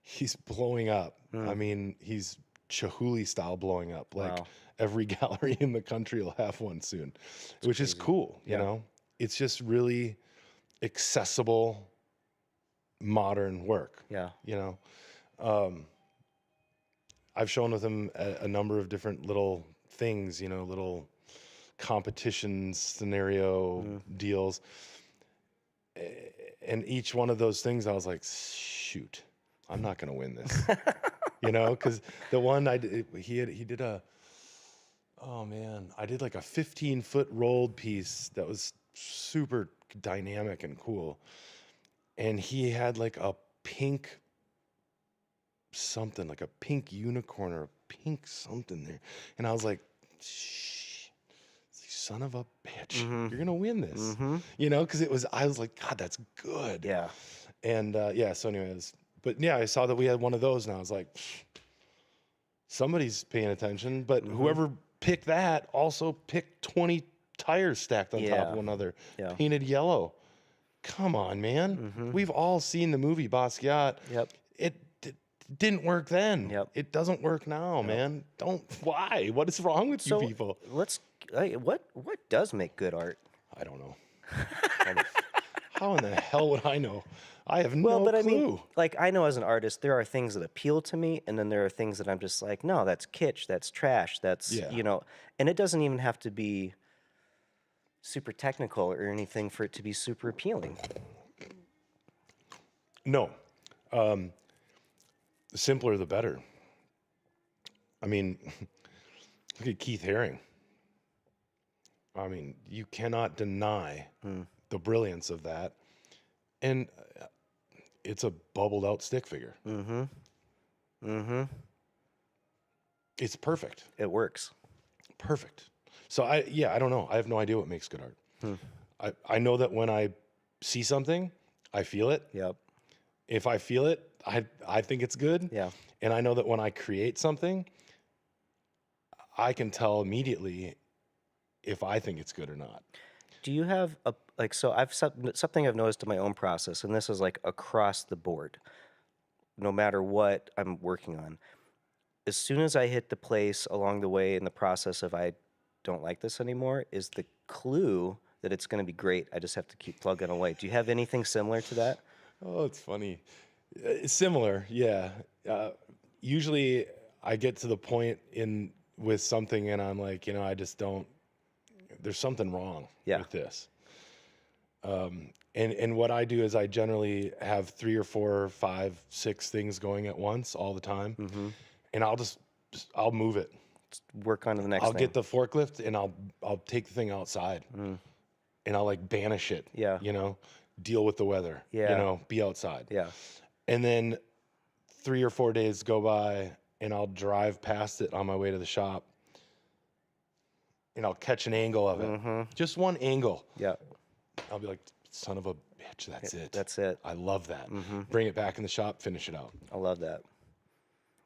S2: he's blowing up. I mean, he's Chihuly style blowing up. Like every gallery in the country will have one soon, which is cool. You know, it's just really accessible, modern work.
S1: Yeah.
S2: I've shown with him a number of different little things, little competition scenario deals. And each one of those things, I was like, shoot, I'm not going to win this. Because the one I did, he did I did like a 15-foot rolled piece that was super dynamic and cool. And he had like a pink something, like a pink unicorn or a pink something there. And I was like, shh, son of a bitch, you're going to win this. Because I was like, God, that's good.
S1: Yeah.
S2: And so anyways, but yeah, I saw that we had one of those and I was like, somebody's paying attention. But whoever picked that also picked 20 tires stacked on top of one another, painted yellow. Come on, man. We've all seen the movie Basquiat.
S1: Yep.
S2: It didn't work then.
S1: Yep.
S2: It doesn't work now, man. Why? What is wrong with you people?
S1: What does make good art?
S2: I don't know. How in the hell would I know? I have no clue.
S1: I mean, like, I know as an artist, there are things that appeal to me, and then there are things that I'm just like, no, that's kitsch, that's trash, that's, and it doesn't even have to be super technical or anything for it to be super appealing.
S2: No. The simpler, the better. I mean, look at Keith Haring. I mean, you cannot deny the brilliance of that. And it's a bubbled out stick figure. It's perfect.
S1: It works.
S2: Perfect. So I don't know. I have no idea what makes good art. I know that when I see something, I feel it.
S1: Yep.
S2: If I feel it, I think it's good.
S1: Yeah.
S2: And I know that when I create something, I can tell immediately if I think it's good or not.
S1: Do you have a like so I've something I've noticed in my own process, and this is like across the board, no matter what I'm working on. As soon as I hit the place along the way in the process of I don't like this anymore, is the clue that it's going to be great. I just have to keep plugging away. Do you have anything similar to that?
S2: Oh, it's funny. It's similar, yeah. Usually I get to the point with something and I'm like, I just don't, there's something wrong
S1: Yeah.
S2: with this. And what I do is I generally have 3 or 4, 5, 6 things going at once all the time.
S1: Mm-hmm.
S2: And I'll move it.
S1: Work on to the next
S2: I'll
S1: thing.
S2: get the forklift and I'll take the thing outside and I'll like banish it.
S1: Yeah.
S2: Deal with the weather.
S1: Yeah.
S2: Be outside.
S1: Yeah.
S2: And then 3 or 4 days go by and I'll drive past it on my way to the shop and I'll catch an angle of it. Just one angle.
S1: Yeah.
S2: I'll be like, son of a bitch, that's it.
S1: That's it.
S2: I love that. Bring it back in the shop, finish it out.
S1: I love that.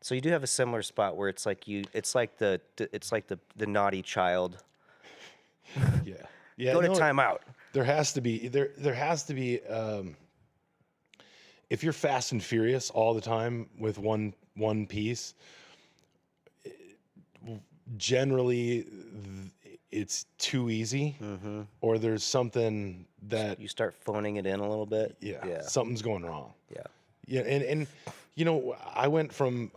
S1: So you do have a similar spot where it's like the naughty child.
S2: Yeah. Yeah.
S1: Go to timeout.
S2: There has to be if you're fast and furious all the time with one piece, generally it's too easy, or there's something that
S1: You start phoning it in a little bit. Yeah.
S2: something's going wrong.
S1: Yeah.
S2: Yeah, and I went from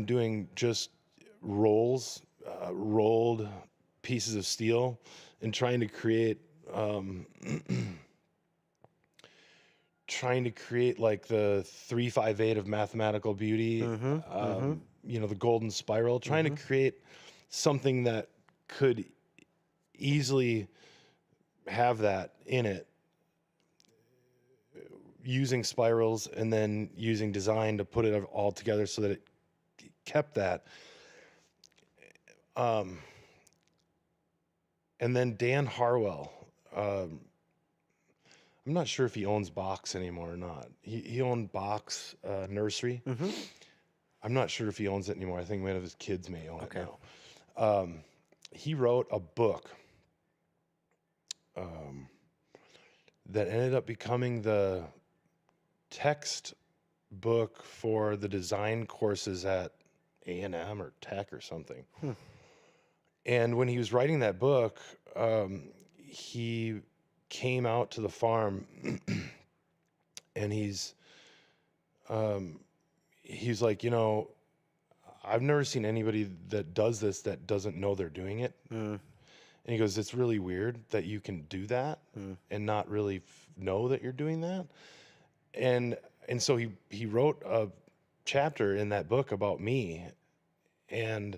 S2: doing just rolled pieces of steel and trying to create like the 358 of mathematical beauty, the golden spiral, trying to create something that could easily have that in it, using spirals and then using design to put it all together so that it kept that. And then Dan Harwell, I'm not sure if he owns Box anymore or not. He owned Box Nursery. I'm not sure if he owns it anymore. I think one of his kids may own it now. He wrote a book that ended up becoming the text book for the design courses at A&M or Tech or something. And when he was writing that book, he came out to the farm and he's like, I've never seen anybody that does this that doesn't know they're doing it. And he goes, it's really weird that you can do that and not really know that you're doing that. And so he wrote a chapter in that book about me, and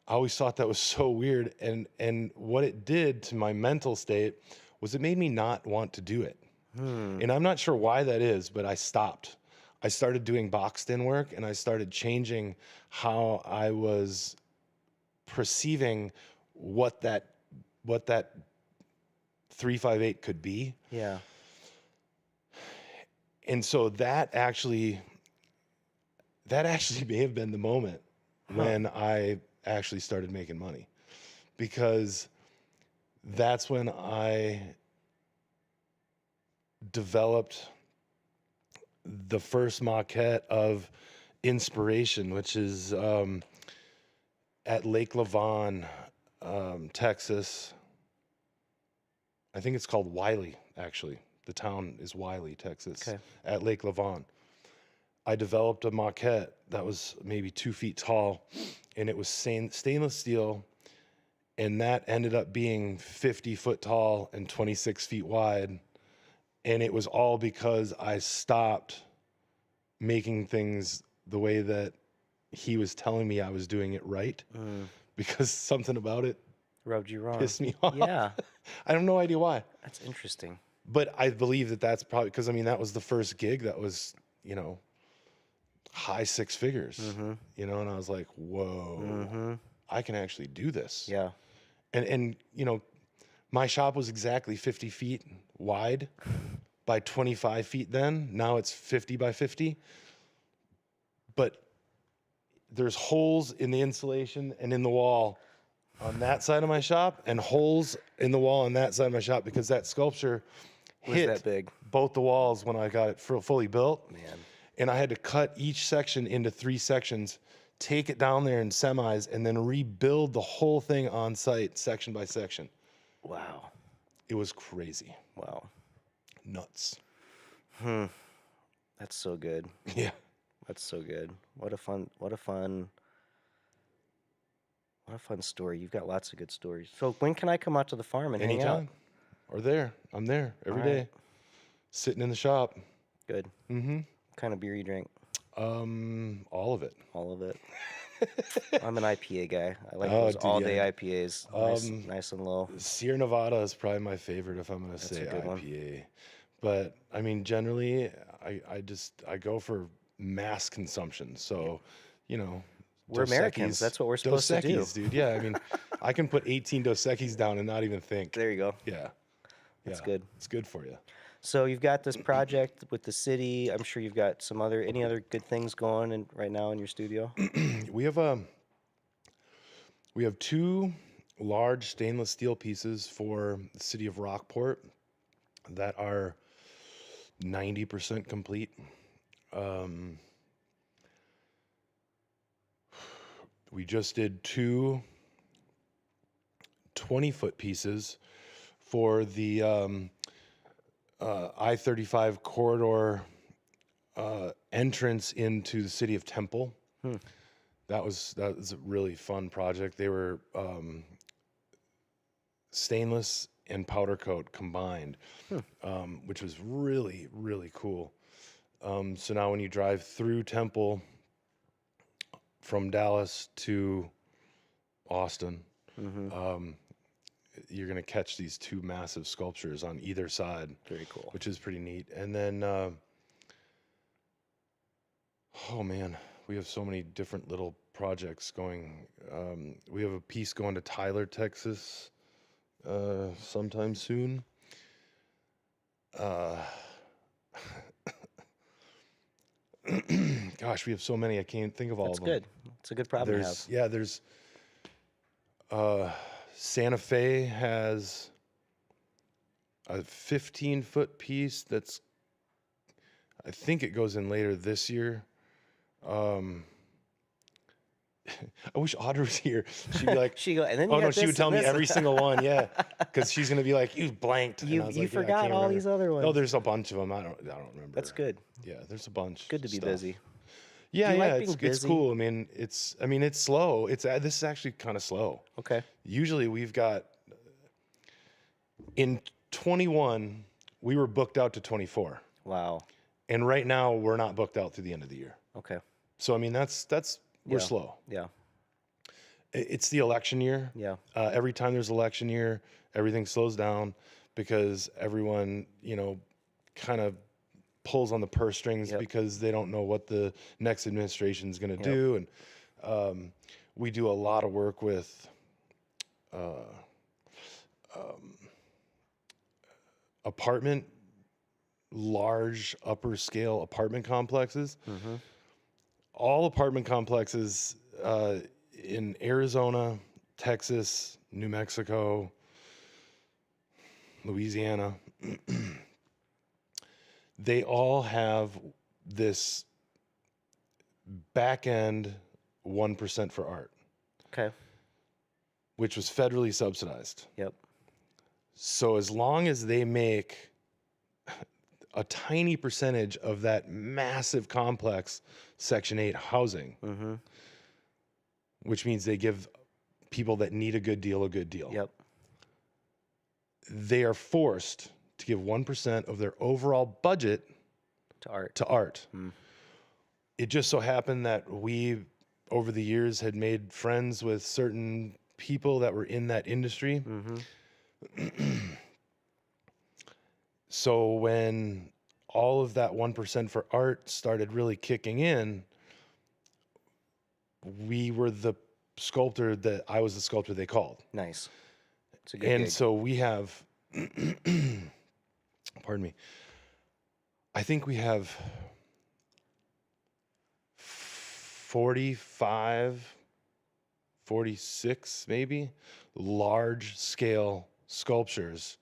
S2: I always thought that was so weird. And what it did to my mental state was it made me not want to do it. And I'm not sure why that is, but I stopped. I started doing boxed in work, and I started changing how I was perceiving what that 358 could be.
S1: Yeah.
S2: And so that actually may have been the moment when I actually started making money, because that's when I developed the first maquette of Inspiration, which is at Lake Lavon, Texas. I think it's called Wiley, actually. The town is Wiley, Texas, at Lake Lavon. I developed a maquette that was maybe 2 feet tall, and it was stainless steel, and that ended up being 50 foot tall and 26 feet wide. And it was all because I stopped making things the way that he was telling me I was doing it right, because something about it
S1: Rubbed you wrong.
S2: pissed me off.
S1: Yeah.
S2: I have no idea why.
S1: That's interesting.
S2: But I believe that that's probably because, that was the first gig that was, high 6 figures, and I was like, whoa, I can actually do this.
S1: Yeah.
S2: And My shop was exactly 50 feet wide by 25 feet then. Now it's 50 by 50. But there's holes in the insulation and in the wall on that side of my shop, and holes in the wall on that side of my shop, because that sculpture
S1: Was
S2: hit
S1: that big?
S2: both the walls when I got it fully built.
S1: Man.
S2: And I had to cut each section into 3 sections, take it down there in semis, and then rebuild the whole thing on site, section by section.
S1: Wow.
S2: It was crazy.
S1: Wow.
S2: Nuts.
S1: That's so good.
S2: Yeah.
S1: That's so good. What a fun story. You've got lots of good stories. So when can I come out to the farm and hang out?
S2: Anytime. Or there. I'm there every
S1: All right.
S2: day. Sitting in the shop.
S1: Good.
S2: Mm-hmm.
S1: What kind of beer you drink?
S2: All of it.
S1: All of it. I'm an IPA guy. I like
S2: Oh,
S1: those
S2: dude,
S1: all-day
S2: yeah.
S1: IPAs. Nice and low.
S2: Sierra Nevada is probably my favorite if I'm going to say
S1: a good one.
S2: IPA. But I mean, generally, I go for mass consumption. So, you know,
S1: We're
S2: Dos
S1: Americans.
S2: Equis-
S1: That's what we're supposed to do.
S2: Dos Equis, dude. Yeah, I mean, I can put 18 Dos Equis down and not even think.
S1: There you go.
S2: Yeah.
S1: That's
S2: Yeah.
S1: good.
S2: It's good for you.
S1: So you've got this project with the city. I'm sure you've got any other good things going right now in your studio.
S2: We have 2 large stainless steel pieces for the city of Rockport that are 90% complete. We just did 2 20-foot pieces for the I-35 corridor entrance into the city of Temple. That was a really fun project. They were stainless and powder coat combined, which was really, really cool. So now when you drive through Temple from Dallas to Austin, you're going to catch these 2 massive sculptures on either side.
S1: Very cool.
S2: Which is pretty neat. And then, oh man, we have so many different little projects going. We have a piece going to Tyler, Texas, sometime soon. Gosh, we have so many. I can't think of all
S1: That's
S2: of them.
S1: good. It's a good problem to have.
S2: There's Santa Fe has a 15-foot piece that's, I think it goes in later this year. I wish Audrey was here. She'd be like,
S1: And then
S2: oh
S1: you
S2: no,
S1: got
S2: she would
S1: this
S2: tell
S1: and
S2: me
S1: this.
S2: every single one, yeah, because she's gonna be like, you blanked. And I was
S1: You
S2: like, yeah, I
S1: forgot
S2: can't
S1: all
S2: remember.
S1: these other ones.
S2: No, there's a bunch of them. I don't remember.
S1: That's good.
S2: Yeah, there's a bunch.
S1: Good to be
S2: stuff.
S1: busy.
S2: Yeah,
S1: Do you
S2: yeah,
S1: like being
S2: it's
S1: busy?
S2: cool. I mean, it's slow. This is actually kind of slow.
S1: Okay.
S2: Usually we've got in 21 we were booked out to 24,
S1: Wow.
S2: and right now we're not booked out through the end of the year.
S1: Okay.
S2: So I mean we're slow.
S1: Yeah.
S2: It's the election year.
S1: Yeah.
S2: Every time there's election year, everything slows down because everyone, kind of pulls on the purse strings because they don't know what the next administration is going to do. And we do a lot of work with large upper scale apartment complexes. All apartment complexes in Arizona, Texas, New Mexico, Louisiana, they all have this back end 1% for art,
S1: Okay.
S2: which was federally subsidized.
S1: Yep.
S2: So as long as they make a tiny percentage of that massive complex Section 8 housing, which means they give people that need a good deal.
S1: Yep.
S2: They are forced to give 1% of their overall budget
S1: To art.
S2: It just so happened that we, over the years, had made friends with certain people that were in that industry. So when all of that 1% for art started really kicking in, we were the sculptor that I was the sculptor they called.
S1: Nice. It's a good
S2: And
S1: gig.
S2: so we have, pardon me, I think we have 45, 46 maybe large scale sculptures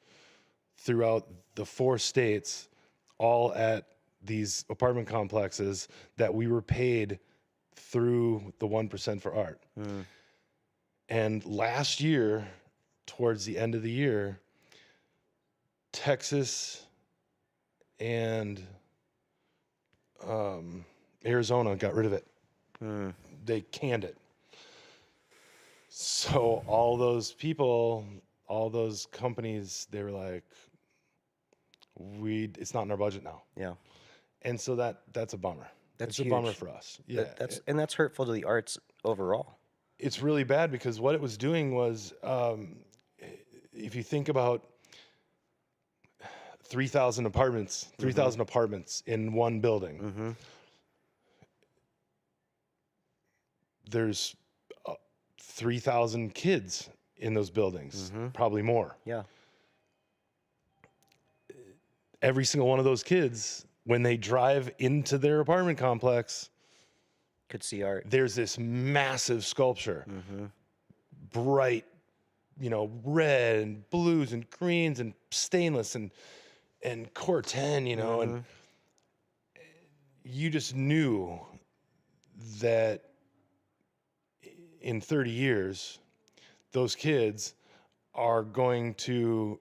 S2: throughout the 4 states, all at these apartment complexes that we were paid through the 1% for art. And last year, towards the end of the year, Texas and Arizona got rid of it. They canned it. So all those people, all those companies, they were like, it's not in our budget now.
S1: Yeah.
S2: And so that's a bummer.
S1: That's
S2: it's a bummer
S1: huge.
S2: for us. Yeah.
S1: That's hurtful to the arts overall.
S2: It's really bad because what it was doing was, if you think about 3,000 apartments, 3,000 apartments in one building, there's 3,000 kids in those buildings, probably more.
S1: Yeah.
S2: Every single one of those kids, when they drive into their apartment complex,
S1: Could see art.
S2: there's this massive sculpture, bright, red and blues and greens and stainless and Corten, and you just knew that in 30 years, those kids are going to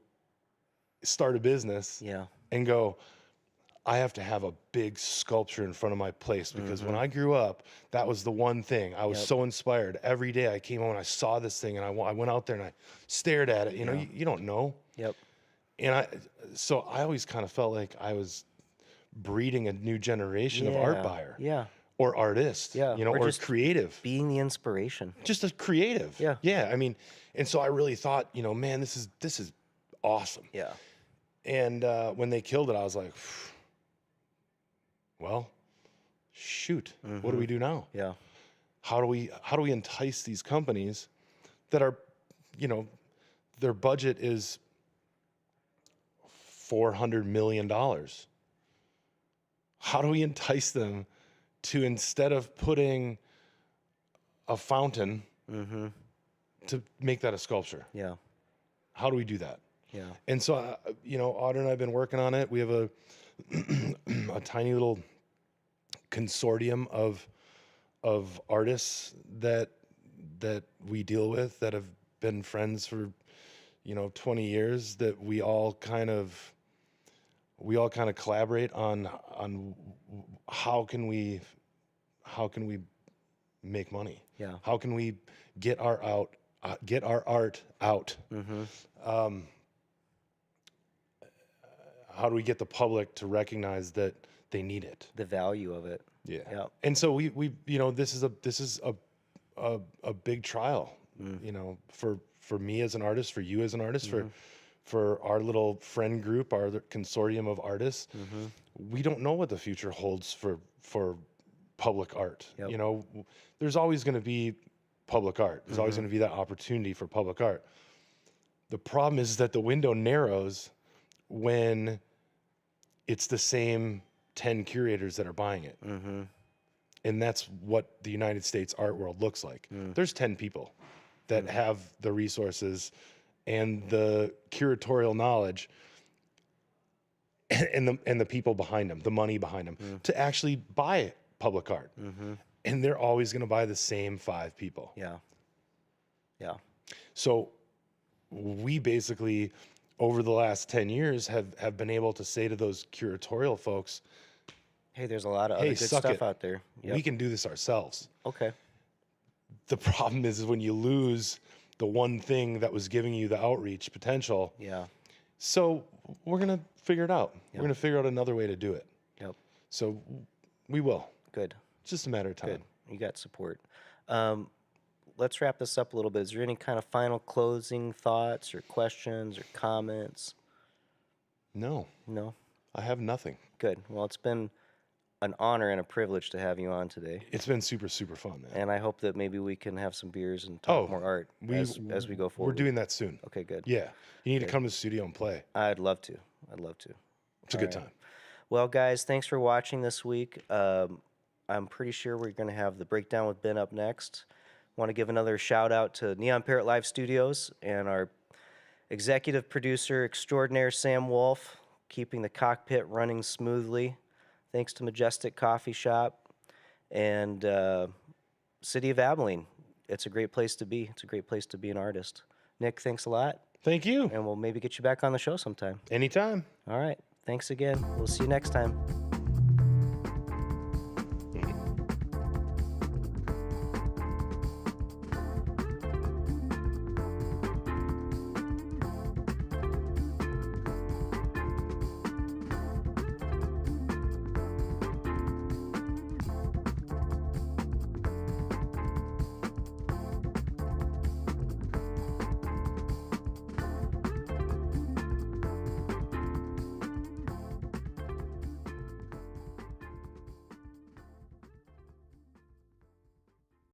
S2: start a business
S1: Yeah.
S2: and go, I have to have a big sculpture in front of my place because when I grew up, that was the one thing. I was so inspired. Every day I came home and I saw this thing and I went out there and I stared at it. You don't know.
S1: Yep.
S2: And so I always kind of felt like I was breeding a new generation of art buyer.
S1: Yeah.
S2: Or artist.
S1: Yeah.
S2: Or
S1: just
S2: creative.
S1: Being the inspiration.
S2: Just a creative.
S1: Yeah.
S2: Yeah. I mean, and so I really thought, man, this is awesome.
S1: Yeah.
S2: And when they killed it, I was like, well, shoot, what do we do now?
S1: Yeah.
S2: How do we entice these companies that are, their budget is $400 million? How do we entice them to, instead of putting a fountain, to make that a sculpture?
S1: Yeah.
S2: How do we do that?
S1: Yeah.
S2: And so, Audra and I have been working on it. We have a tiny little consortium of artists that we deal with that have been friends for 20 years, that we all kind of collaborate on how can we make money?
S1: Yeah.
S2: How can we get our art out? How do we get the public to recognize that they need it?
S1: The value of it.
S2: Yeah.
S1: Yeah.
S2: And so we this is a big trial, for me as an artist, for you as an artist, for our little friend group, our consortium of artists. We don't know what the future holds for public art.
S1: Yep.
S2: There's always going to be public art. There's always going to be that opportunity for public art. The problem is that the window narrows when it's the same 10 curators that are buying it. And that's what the United States art world looks like. There's 10 people that have the resources and the curatorial knowledge and the people behind them, the money behind them, to actually buy public art. And they're always going to buy the same 5 people.
S1: Yeah. Yeah.
S2: So we basically, over the last 10 years, have been able to say to those curatorial folks,
S1: Hey, there's a lot of other good
S2: suck
S1: stuff
S2: it.
S1: out there. Yep.
S2: We can do this ourselves.
S1: Okay.
S2: The problem is when you lose the one thing that was giving you the outreach potential.
S1: Yeah.
S2: So we're going to figure it out. We're going to figure out another way to do it.
S1: Yep.
S2: So we will.
S1: Good.
S2: It's just a matter of time.
S1: Good. You got support. Let's wrap this up a little bit. Is there any kind of final closing thoughts or questions or comments?
S2: No,
S1: No?
S2: I have nothing.
S1: Good. Well, it's been an honor and a privilege to have you on today.
S2: It's been super, super fun, man.
S1: And I hope that maybe we can have some beers and talk more art as we go forward.
S2: We're doing that soon.
S1: Okay, good.
S2: Yeah. You need to come to the studio and play.
S1: I'd love to.
S2: It's a good time.
S1: Well, guys, thanks for watching this week. I'm pretty sure we're going to have the breakdown with Ben up next. Want to give another shout out to Neon Parrot Live Studios and our executive producer extraordinaire, Sam Wolf, keeping the cockpit running smoothly. Thanks to Majestic Coffee Shop and City of Abilene. It's a great place to be. It's a great place to be an artist. Nick, thanks a lot.
S2: Thank you.
S1: And we'll maybe get you back on the show sometime.
S2: Anytime.
S1: All right. Thanks again. We'll see you next time.